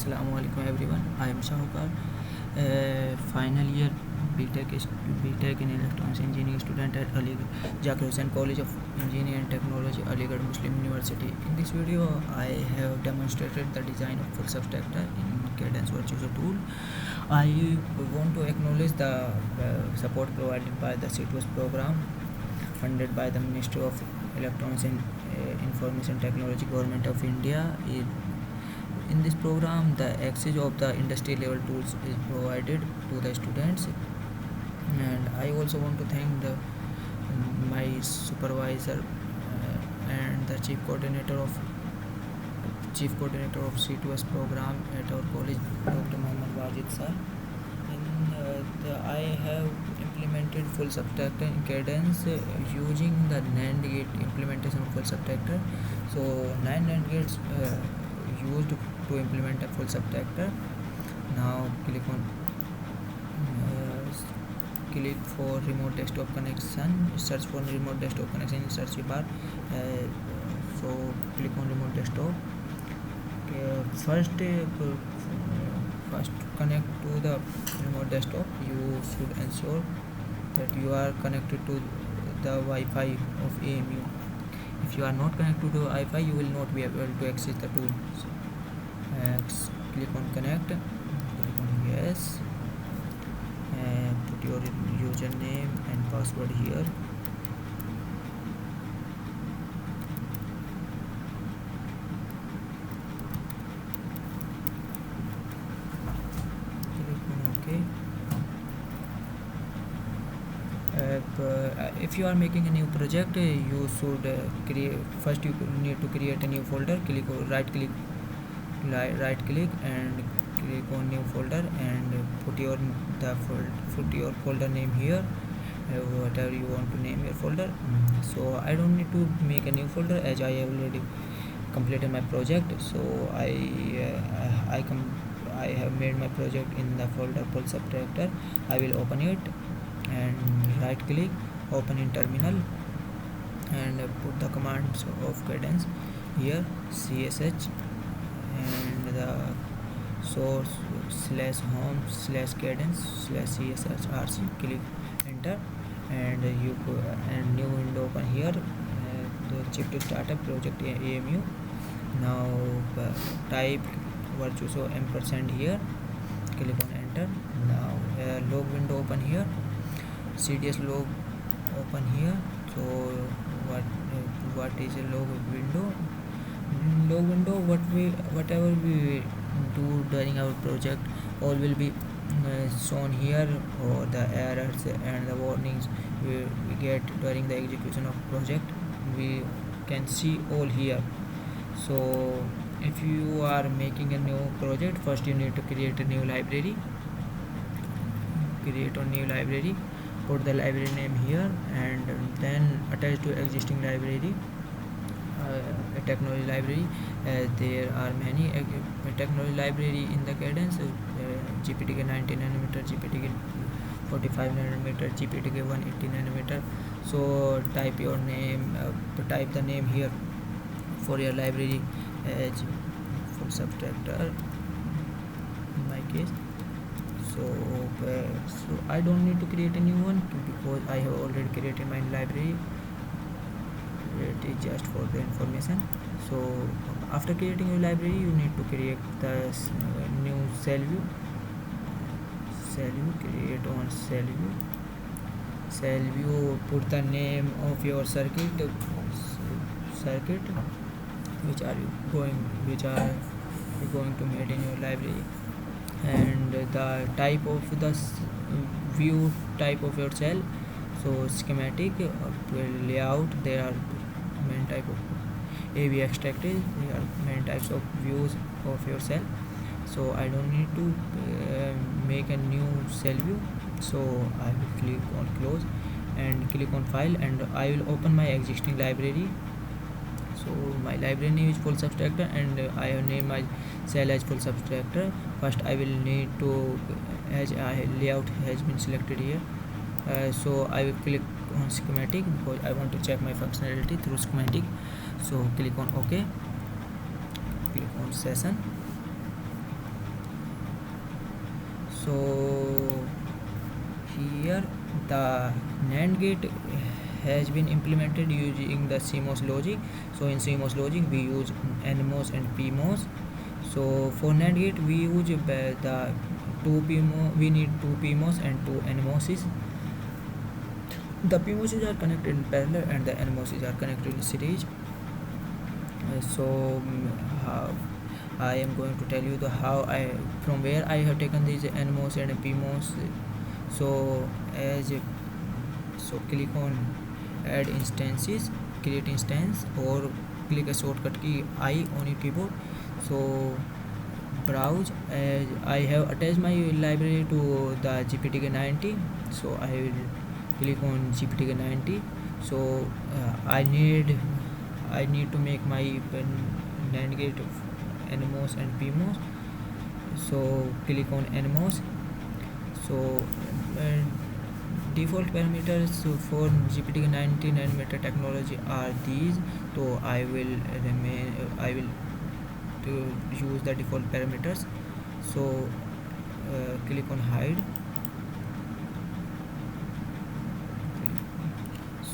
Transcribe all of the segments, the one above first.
Assalamu alaikum everyone. I am Shahukar, final year BTech in Electronics Engineering student at Aligarh Zakir Hussain College of Engineering and Technology, Aligarh Muslim University. In this video, I have demonstrated the design of full subtractor in Cadence Virtuoso tool. I want to acknowledge the support provided by the C2S program funded by the Ministry of Electronics and Information Technology, Government of India. In this program, the access of the industry level tools is provided to the students, and I also want to thank my supervisor and the chief coordinator of C2S program at our college, Dr. Muhammad Wajid sir. I have implemented full subtractor in Cadence using the NAND gate implementation of full subtractor. So 9 NAND gates used to implement a full subtractor. Now click for remote desktop connection. Search for remote desktop connection in search bar. So click on remote desktop. First connect to the remote desktop. You should ensure that you are connected to the Wi-Fi of AMU. If you are not connected to Wi-Fi, you will not be able to access the tool. Click on connect, click on yes, and put your username and password here. If you are making a new project, you should first you need to create a new folder. Right click and click on new folder and put your folder name here, whatever you want to name your folder. So I don't need to make a new folder as I have already completed my project. So I have made my project in the folder full subtractor. I will open it and right click, open in terminal, and put the commands of Cadence here, CSH and the source /home/cadence/cssrc. Click enter and you and new window open here. Check to start a project AMU. Now type Virtuoso ampersand here, click on enter. Now log window open here, CDS log open here. So what is a log window? Whatever we do during our project, all will be shown here, or the errors and the warnings we get during the execution of project, we can see all here. So if you are making a new project, first you need to create a new library. Put the library name here, and then attach to existing library a technology library. There are many technology library in the Cadence. GPTK 90 nanometer, GPTK 45 nanometer, GPTK 180 nanometer. So type the name here for your library as full subtractor in my case. So I don't need to create a new one because I have already created my library. It is just for the information. So after creating your library, you need to create the new cell view. Create on cell view. Put the name of your circuit which are you going to make in your library, and the type of the view type of your cell. So schematic, layout, there are many type of AV extracted, there are many types of views of your cell. So I don't need to make a new cell view. So I will click on close and click on file, and I will open my existing library. So my library name is full subtractor, and I have named my cell as full subtractor. First I will need to, as layout has been selected here, so I will click on schematic because I want to check my functionality through schematic. So click on OK, click on session, So here the NAND gate has been implemented using the CMOS logic. So in CMOS logic we use NMOS and PMOS. So for NAND gate we use the two PMOS, we need two PMOS and two NMOSes. The PMOSes are connected in parallel and the NMOSes are connected in series. How I am going to tell you the how I from where I have taken these NMOS and PMOS. So as so click on add instances, create instance, or click a shortcut key I on your keyboard. So browse, as I have attached my library to the GPTK90, so I will click on GPTK90. So I need to make my NAND gate NMOS and PMOS. So click on NMOS. So default parameters for GPT-90 nanometer technology are these. So I will to use the default parameters. So click on hide.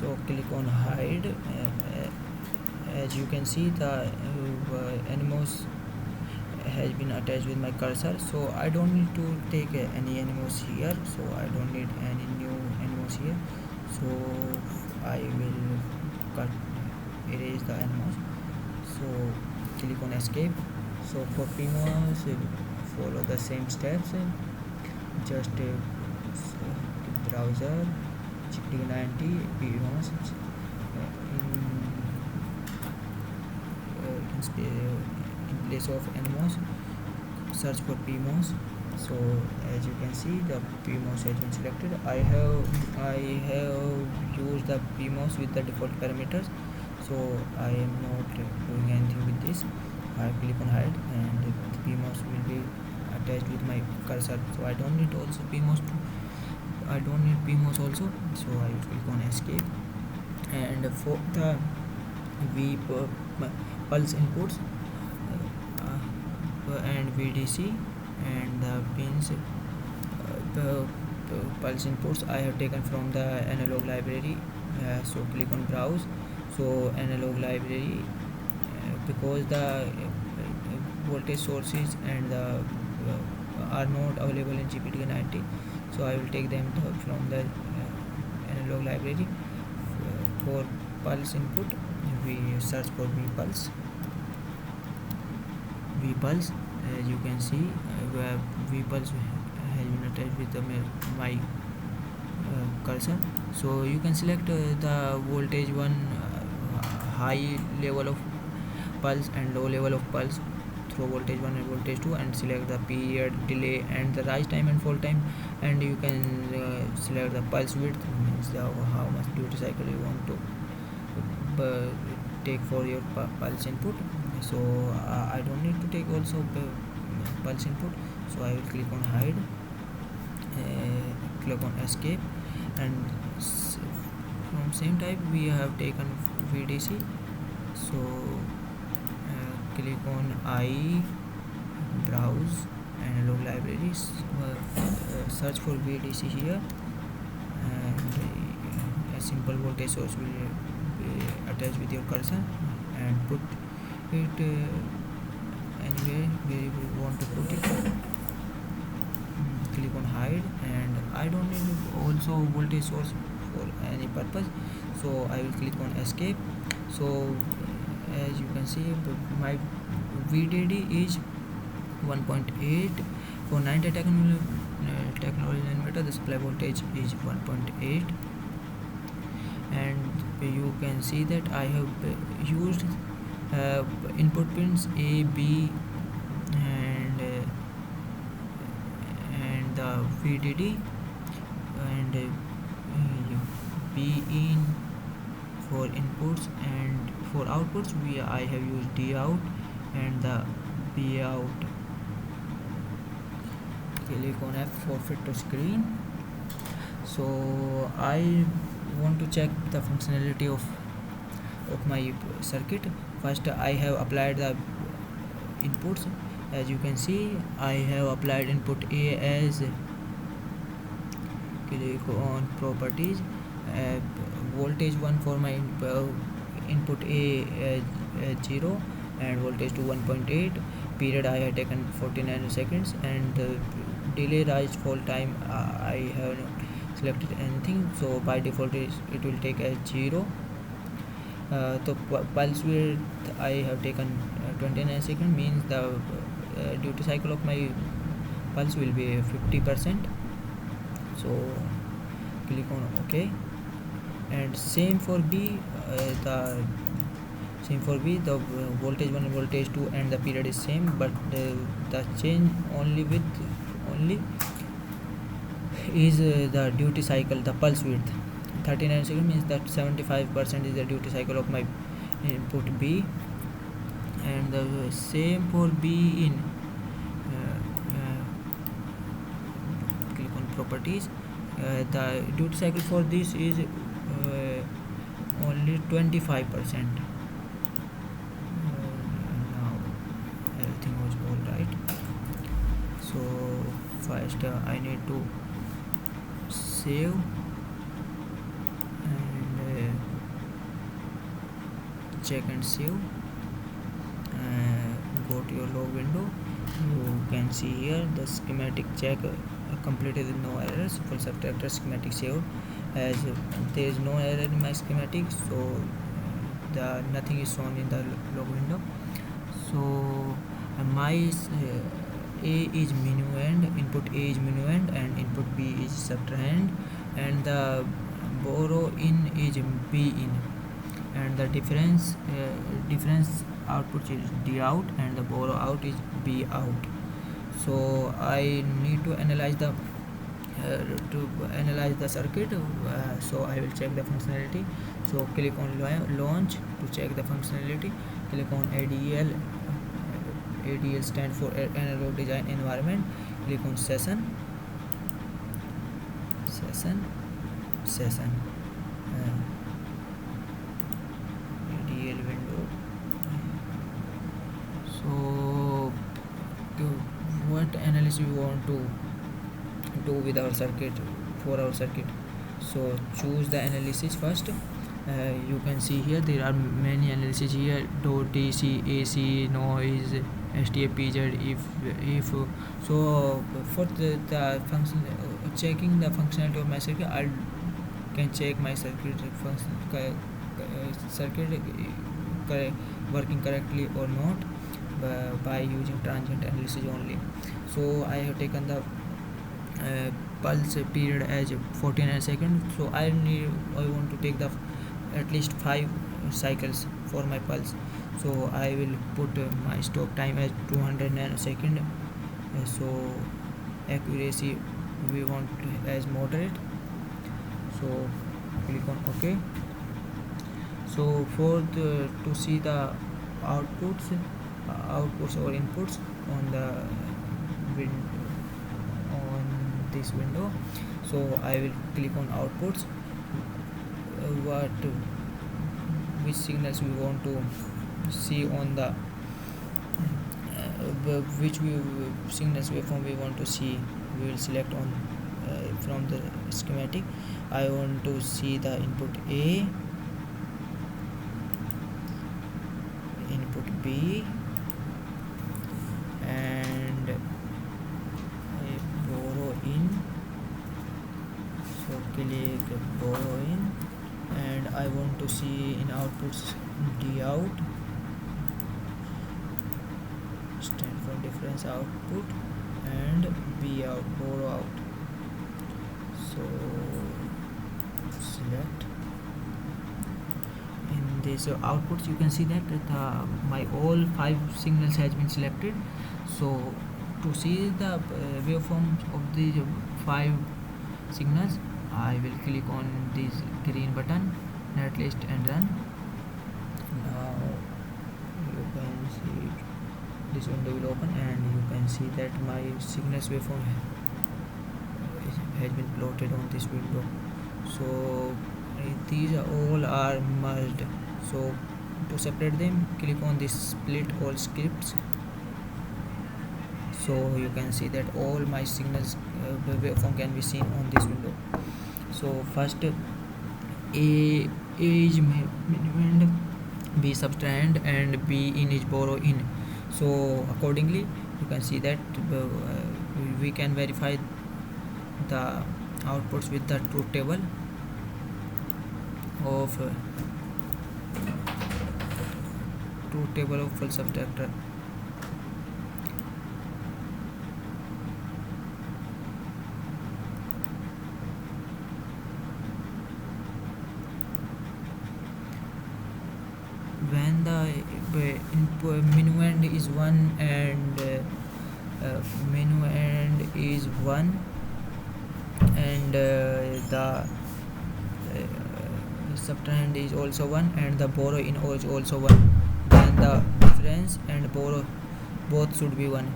So click on hide. As you can see, the NMOS has been attached with my cursor, so I don't need to take any NMOS here. So I don't need any new NMOS here. So I will erase the NMOS. So click on escape. So for PMOS, follow the same steps. Just browser GPT-90 PMOS in place of NMOS, search for PMOS. So as you can see, the PMOS has been selected. I have used the PMOS with the default parameters, so I am not doing anything with this. I click on hide and the PMOS will be attached with my cursor, so I don't need also PMOS I don't need PMOS also. So I will click on escape, and for the pulse inputs and VDC and the pins, the pulse inputs I have taken from the analog library. So click on browse. So analog library, because the voltage sources and the are not available in GPT-90, so I will take them from the analog library. For pulse input, we search for vpulse. As you can see, vpulse has been attached with my cursor. So you can select the voltage one, high level of pulse and low level of pulse through voltage 1 and voltage 2, and select the period, delay, and the rise time and fall time. And you can select the pulse width, means how much duty cycle you want to take for your pulse input. So I don't need to take also pulse input, so I will click on hide, click on escape, and from same type we have taken VDC. So click on I, browse analog libraries, search for VDC here, and a simple voltage source will be attached with your cursor, and put it anywhere where you want to put it. Click on hide, and I don't need also voltage source for any purpose, so I will click on escape. So as you can see, my VDD is 1.8. For 90 technology nanometer, the supply voltage is 1.8, and you can see that I have used input pins A, B, and the VDD, and B in for inputs, and for outputs I have used D out and the B out. Click on F for fit to screen. So I want to check the functionality of my circuit. First I have applied the inputs, As you can see, I have applied input A as, click on properties, uh, voltage 1 for my input A as 0 and voltage to 1.8. Period I have taken 49 seconds, and delay rise fall time I have not selected anything, so by default it will take as 0. The pulse width I have taken 29 seconds, means the duty cycle of my pulse will be 50%. So click on OK, and same for B. The voltage 1 and voltage 2 and the period is same, but the change only is the duty cycle, the pulse width. 39 seconds means that 75% is the duty cycle of my input B, and the same for B in. Click on properties. The duty cycle for this is only 25%. Now everything was all right. So first I need to save and check and save. Go to your log window. You can see here the schematic check completed with no errors. For subtractor schematic saved, as there is no error in my schematic, so nothing is shown in the log window. So my A is minuend, input A is minuend and input B is subtrahend, and the borrow in is B in, and the difference output is D out and the borrow out is B out. So I need to analyze the circuit, so I will check the functionality. So click on launch to check the functionality. Click on ADL. ADL stands for analog design environment. Click on session. ADL window. So what analysis we want to do with our circuit, for our circuit. So choose the analysis first. You can see here there are many analyses here: dot DC, AC, noise, STAPZ. If so, for the function, checking the functionality of my circuit, I can check my circuit working correctly or not by using transient analysis only. So I have taken the pulse period as 49 seconds, so I want to take the at least 5 cycles for my pulse. So I will put my stop time as 200 nanosecond. So accuracy we want as moderate. So click on OK. So to see the outputs or inputs on this window, so I will click on outputs. Which signals we want to see on the signals waveform we want to see, we will select on from the schematic. I want to see the input A, input B, and borrow in. So click borrow in, and I want to see in outputs D out, stand for difference output, and B out, borrow out. So select. In this outputs you can see that my all 5 signals has been selected. So to see the waveforms of the 5 signals, I will click on this green button, netlist, and run. Now you can see this window will open, and you can see that my signals waveform has been plotted on this window. So these all are merged. So to separate them, click on this split all scripts. So you can see that all my signals waveform can be seen on this window. So first A is minuend, B subtrahend, and B in is borrow in. So accordingly you can see that we can verify the outputs with the truth table of full subtractor. When the minuend is 1 and minuend is 1 and the subtrahend is also 1 and the borrow in is also 1, then the difference and borrow both should be 1.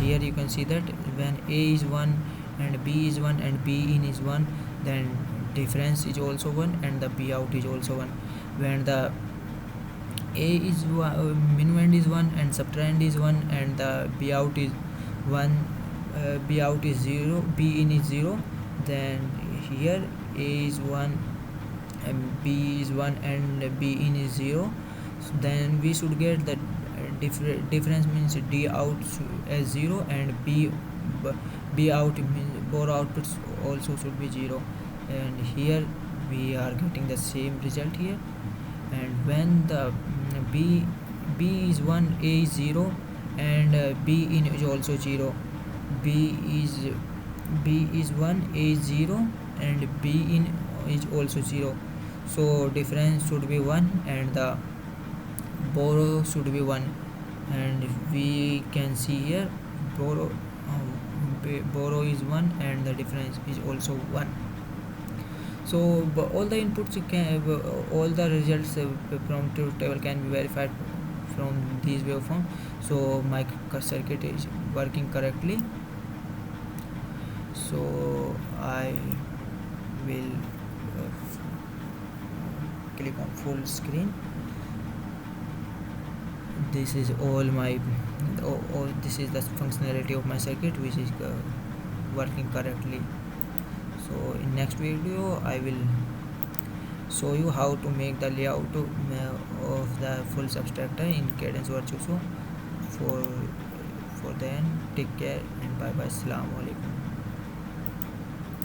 Here you can see that when A is 1 and B is 1 and B in is 1, then difference is also 1 and the B out is also 1. When the A is minuend is 1 and subtrahend is 1 and the B out is 1, B out is 0, B in is 0, then here A is 1 and B is 1 and B in is 0. So then we should get the difference means D out as 0 and B out means borrow outputs also should be 0, and here we are getting the same result here. And when the B is 1, A is 0 and B in is also 0, B is 1, A is 0 and B in is also 0, so difference should be 1 and the borrow should be 1, and we can see here borrow is 1 and the difference is also 1. So all the inputs all the results from truth table can be verified from these waveform. So my circuit is working correctly, so I will click on full screen. This is all this is the functionality of my circuit, which is working correctly. So in next video I will show you how to make the layout of the full subtractor in Cadence Virtuoso. For then, take care and bye bye. Assalamu alaikum.